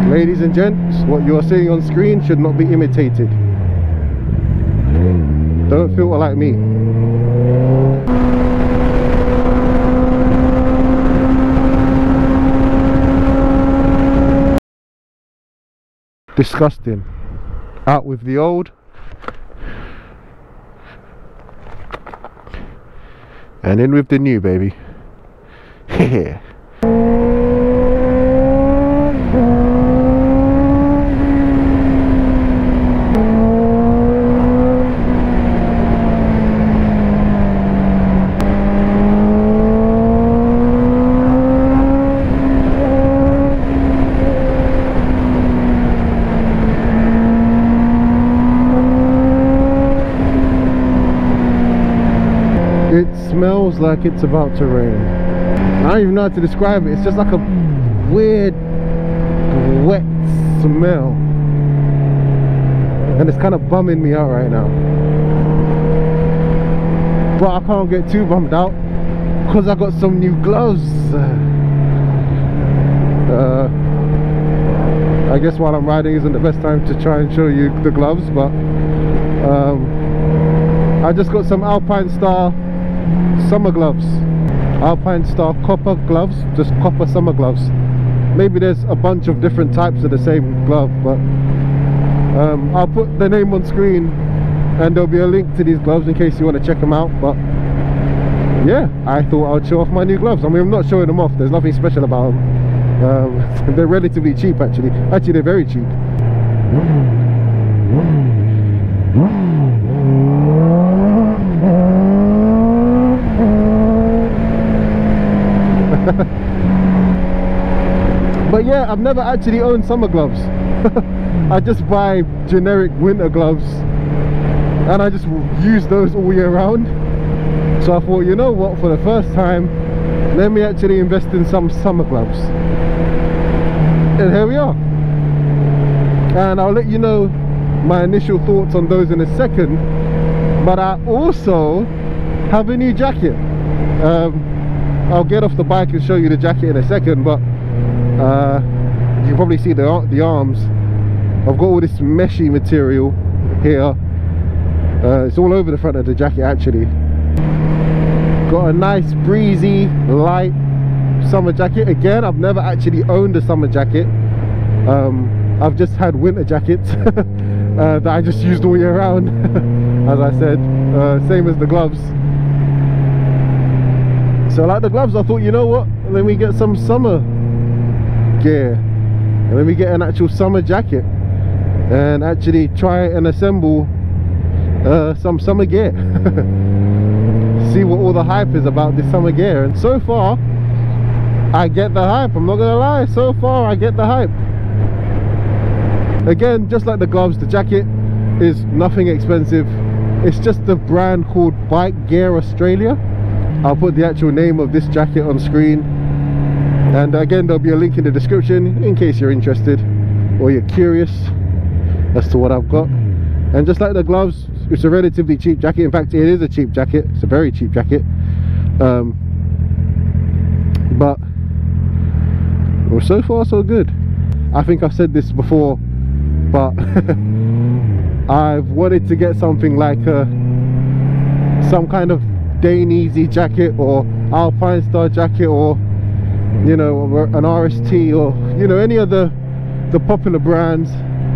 Ladies and gents, what you are seeing on screen should not be imitated. Don't filter like me. Disgusting. Out with the old and in with the new, baby. Yeah. It smells like it's about to rain. I don't even know how to describe it. It's just like a weird wet smell, and it's kind of bumming me out right now. But I can't get too bummed out because I got some new gloves. I guess while I'm riding isn't the best time to try and show you the gloves, but I just got some Alpine Star summer gloves. Alpine Star copper gloves, just copper summer gloves. Maybe there's a bunch of different types of the same glove, but I'll put the name on screen and there'll be a link to these gloves in case you want to check them out. But yeah, I thought I'd show off my new gloves. I mean, I'm not showing them off, there's nothing special about them. They're relatively cheap actually. Actually, they're very cheap. But yeah, I've never actually owned summer gloves. I just buy generic winter gloves and I just use those all year round. So I thought, you know what, for the first time, let me actually invest in some summer gloves. And here we are. And I'll let you know my initial thoughts on those in a second. But I also have a new jacket. I'll get off the bike and show you the jacket in a second, but you can probably see the arms. I've got all this meshy material here. It's all over the front of the jacket actually. Got a nice breezy light summer jacket. Again, I've never actually owned a summer jacket. I've just had winter jackets that I just used all year round. As I said, same as the gloves. So like the gloves, I thought, you know what, let me get some summer gear and let me get an actual summer jacket and actually try and assemble some summer gear. See what all the hype is about this summer gear, and so far I get the hype. I'm not gonna lie, so far I get the hype. Again, just like the gloves, the jacket is nothing expensive. It's just a brand called Bike Gear Australia. I'll put the actual name of this jacket on screen, and again there'll be a link in the description in case you're interested or you're curious as to what I've got. And just like the gloves, it's a relatively cheap jacket. In fact, it is a cheap jacket. It's a very cheap jacket. But well, so far so good. I think I've said this before, but I've wanted to get something like some kind of Dainese jacket or Alpine Star jacket, or you know, an RST, or you know, any of the popular brands,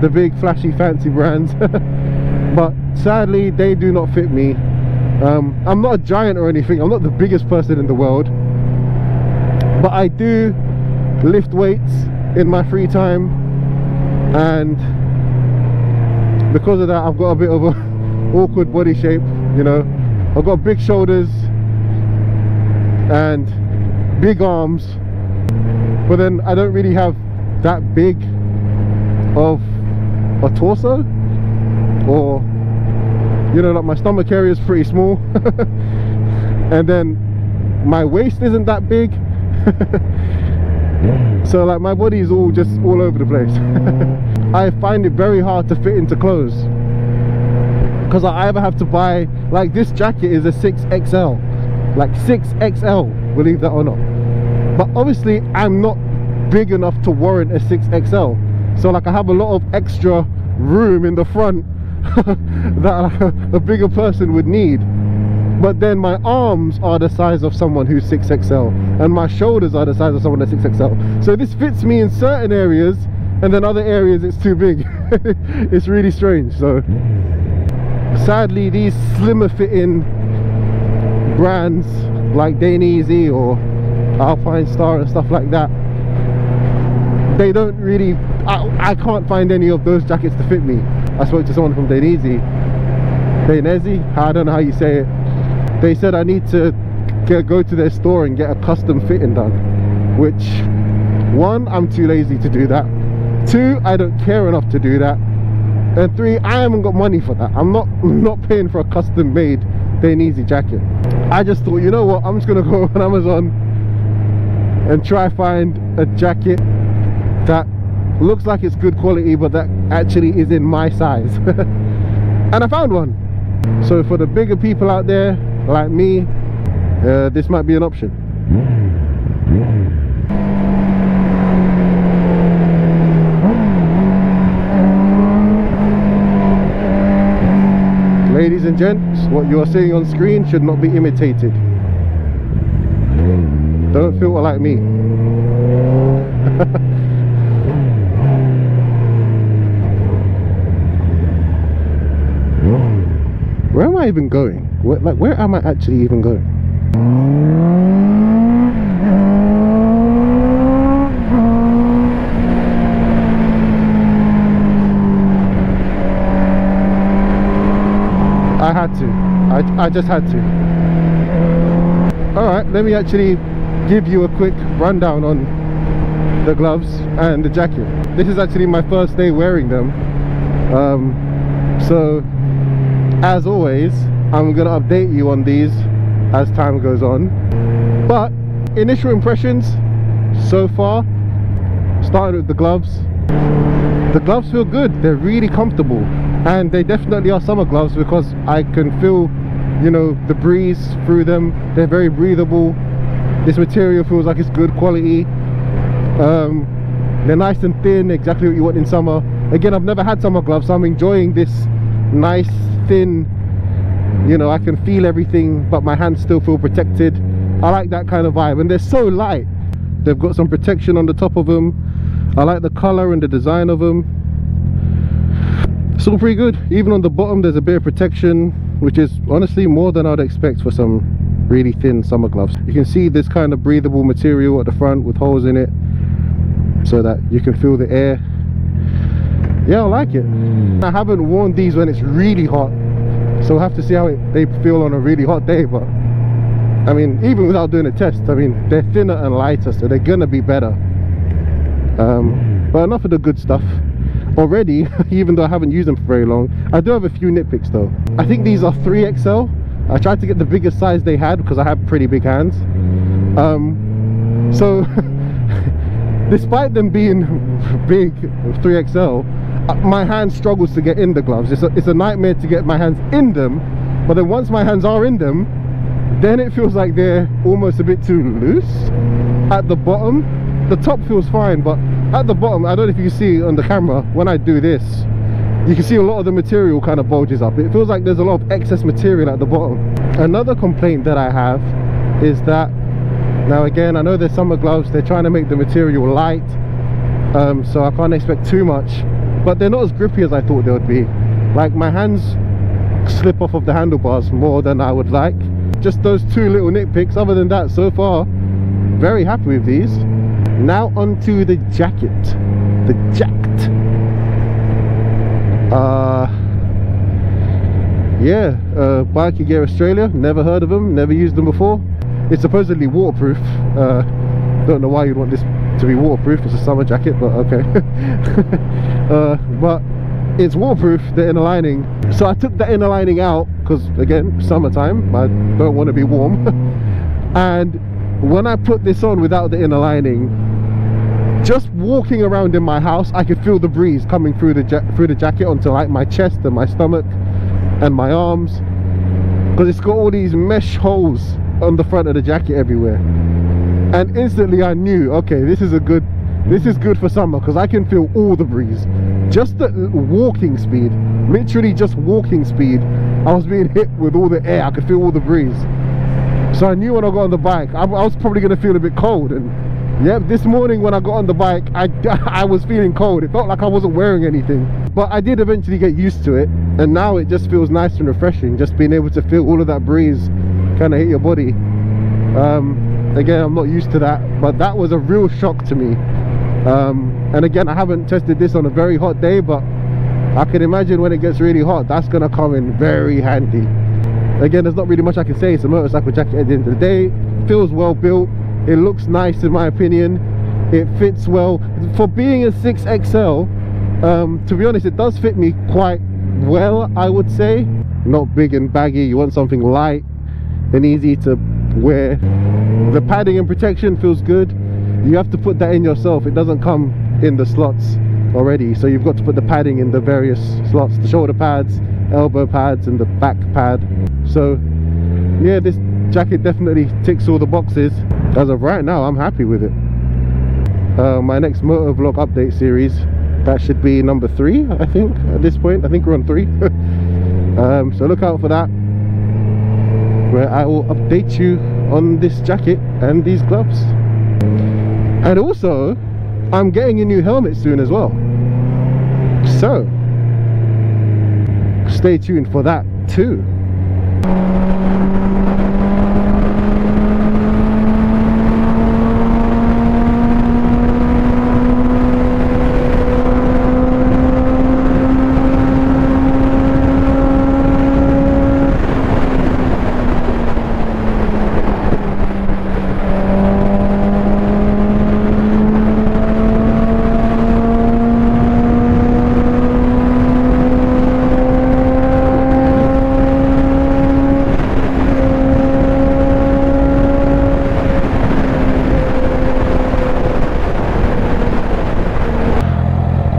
the big flashy fancy brands. But sadly they do not fit me. I'm not a giant or anything, I'm not the biggest person in the world, but I do lift weights in my free time, and because of that I've got a bit of a awkward body shape, you know. I've got big shoulders and big arms, but then I don't really have that big of a torso, or you know, like my stomach area is pretty small and then my waist isn't that big. So like my body is all just all over the place. I find it very hard to fit into clothes because I either have to buy, like this jacket is a 6XL, like 6XL, believe that or not, but obviously I'm not big enough to warrant a 6XL. So like I have a lot of extra room in the front that a bigger person would need. But then my arms are the size of someone who's 6XL, and my shoulders are the size of someone that's 6XL. So this fits me in certain areas, and then other areas it's too big. It's really strange. So sadly, these slimmer fitting brands like Dainese or Alpine Star and stuff like that, they don't really, I can't find any of those jackets to fit me. I spoke to someone from Dainese, I don't know how you say it. They said I need to go to their store and get a custom fitting done, which, one, I'm too lazy to do that. Two, I don't care enough to do that. And three, I haven't got money for that. I'm not paying for a custom made Dainese jacket. I just thought, you know what, I'm just gonna go on Amazon and try find a jacket that looks like it's good quality but that actually is in my size. And I found one. So for the bigger people out there like me, this might be an option. Ladies and gents, what you are seeing on screen should not be imitated. Don't filter like me. Where am I even going? Where am I actually even going? I had to. I just had to. Alright, let me actually give you a quick rundown on the gloves and the jacket. This is actually my first day wearing them. So as always, I'm gonna update you on these as time goes on. But initial impressions so far, starting with the gloves feel good. They're really comfortable, and they definitely are summer gloves because I can feel, you know, the breeze through them. They're very breathable. This material feels like it's good quality. They're nice and thin, exactly what you want in summer. Again, I've never had summer gloves, so I'm enjoying this nice thin, you know, I can feel everything but my hands still feel protected. I like that kind of vibe, and they're so light. They've got some protection on the top of them. I like the color and the design of them. It's all pretty good. Even on the bottom there's a bit of protection, which is honestly more than I'd expect for some really thin summer gloves. You can see this kind of breathable material at the front with holes in it so that you can feel the air. Yeah, I like it. I haven't worn these when it's really hot, so we'll have to see how they feel on a really hot day. But I mean, even without doing a test, I mean, they're thinner and lighter, so they're gonna be better. But enough of the good stuff already. Even though I haven't used them for very long, I do have a few nitpicks though. I think these are 3XL. I tried to get the biggest size they had because I have pretty big hands. So despite them being big, 3XL, my hand struggles to get in the gloves. It's a nightmare to get my hands in them. But then once my hands are in them, then it feels like they're almost a bit too loose at the bottom. The top feels fine, but at the bottom, I don't know if you see on the camera, when I do this, you can see a lot of the material kind of bulges up. It feels like there's a lot of excess material at the bottom. Another complaint that I have is that, now again, I know there's summer gloves, they're trying to make the material light, so I can't expect too much, but they're not as grippy as I thought they would be. Like, my hands slip off of the handlebars more than I would like. Just those two little nitpicks. Other than that, so far, very happy with these. Now onto the jacket. The jacket. Yeah, Biker Gear Australia, never heard of them, never used them before. It's supposedly waterproof. Don't know why you'd want this to be waterproof. It's a summer jacket, but okay. But it's waterproof, the inner lining. So I took the inner lining out because, again, summertime, I don't want to be warm. And when I put this on without the inner lining, just walking around in my house, I could feel the breeze coming through the jacket onto like my chest and my stomach and my arms, because it's got all these mesh holes on the front of the jacket everywhere. and instantly I knew, okay, this is good for summer, because I can feel all the breeze. Just the walking speed, literally just walking speed, I was being hit with all the air. I could feel all the breeze. So I knew when I got on the bike, I was probably going to feel a bit cold. And yeah, this morning when I got on the bike, I was feeling cold. It felt like I wasn't wearing anything, but I did eventually get used to it, and now it just feels nice and refreshing, just being able to feel all of that breeze kind of hit your body. Again, I'm not used to that, but that was a real shock to me. And again, I haven't tested this on a very hot day, but I can imagine when it gets really hot, that's gonna come in very handy. Again, there's not really much I can say. It's a motorcycle jacket at the end of the day. It feels well built, it looks nice in my opinion, it fits well for being a 6XL. To be honest, it does fit me quite well, I would say. Not big and baggy, you want something light and easy to wear. The padding and protection feels good. You have to put that in yourself, it doesn't come in the slots already, so you've got to put the padding in the various slots, the shoulder pads, elbow pads and the back pad. So yeah, this jacket definitely ticks all the boxes. As of right now, I'm happy with it. My next motor vlog update series, that should be number 3, I think. At this point, I think we're on 3. So look out for that, where I will update you on this jacket and these gloves. And also, I'm getting a new helmet soon as well, so stay tuned for that too.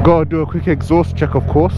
Gotta do a quick exhaust check, of course.